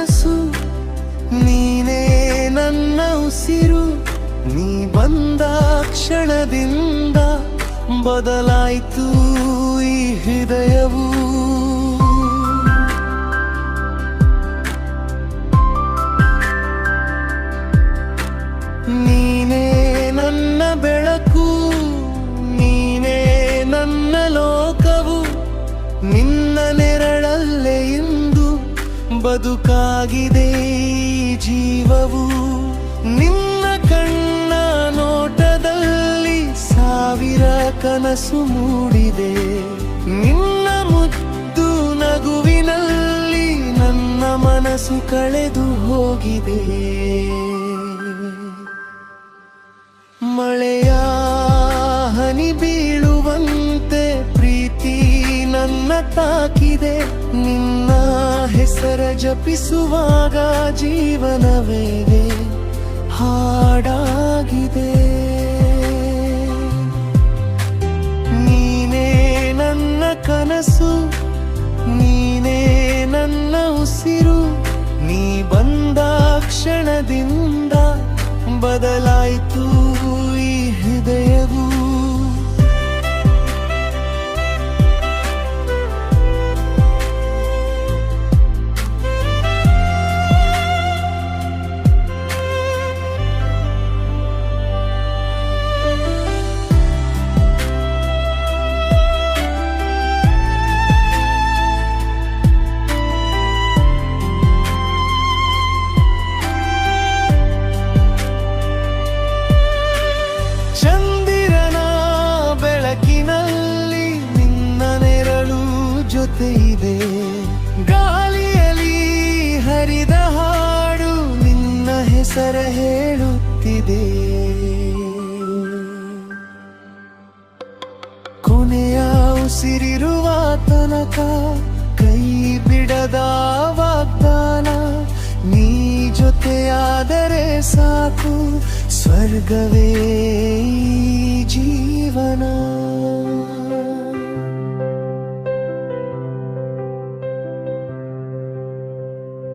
ಕನಸು, ನೀನೇ ನನ್ನ ಉಸಿರು. ನೀ ಬಂದ ಕ್ಷಣದಿಂದ ಬದಲಾಯಿತು ಈ ಹೃದಯವು. ನೀನೇ ನನ್ನ ಬೆಳಕು, ನೀನೇ ನನ್ನ ಲೋಕವು. ನಿನ್ನ ನೆರಳಲ್ಲೇ ಇಂದು ಬದುಕಾಗಿದೆ ಈ ಜೀವವು. ನಿನ್ನ ಕಣ್ಣ ನೋಟದಲ್ಲಿ ಸಾವಿರ ಕನಸು ಮೂಡಿದೆ. ನಿನ್ನ ಮುದ್ದು ನಗುವಿನಲ್ಲಿ ನನ್ನ ಮನಸ್ಸು ಕಳೆದು ಹೋಗಿದೆ. ಮಳೆಯ ಹನಿ ಬೀಳುವಂತೆ ಪ್ರೀತಿ ನನ್ನ ತಾಕಿದೆ. ನಿನ್ನ ಹೆಸರ ಜಪಿಸುವಾಗ ಜೀವನವೇ ಹಾಡಾಗಿದೆ. ನೀನೇ ನನ್ನ ಕನಸು, ನೀನೇ ನನ್ನ ಉಸಿರು. ನೀ ಬಂದ ಕ್ಷಣದಿಂದ ಬದಲಾಯಿತು ಈ ಹೃದಯವು. ಚಂದಿರನ ಬೆಳಕಿನಲ್ಲಿ ನಿನ್ನ ನೆರಳು ಜೊತೆ ಇದೆ. ಗಾಳಿಯಲ್ಲಿ ಹರಿದ ಹಾಡು ನಿನ್ನ ಹೆಸರ ಹೇಳುತ್ತಿದೆ. ಕೊನೆಯ ಉಸಿರಿರುವ ತನಕ ಕೈ ಬಿಡದ ವಾಗ್ದಾನ. ನೀ ಜೊತೆಯಾದರೆ ಸಾಕು, ಸ್ವರ್ಗವೇ ಜೀವನ.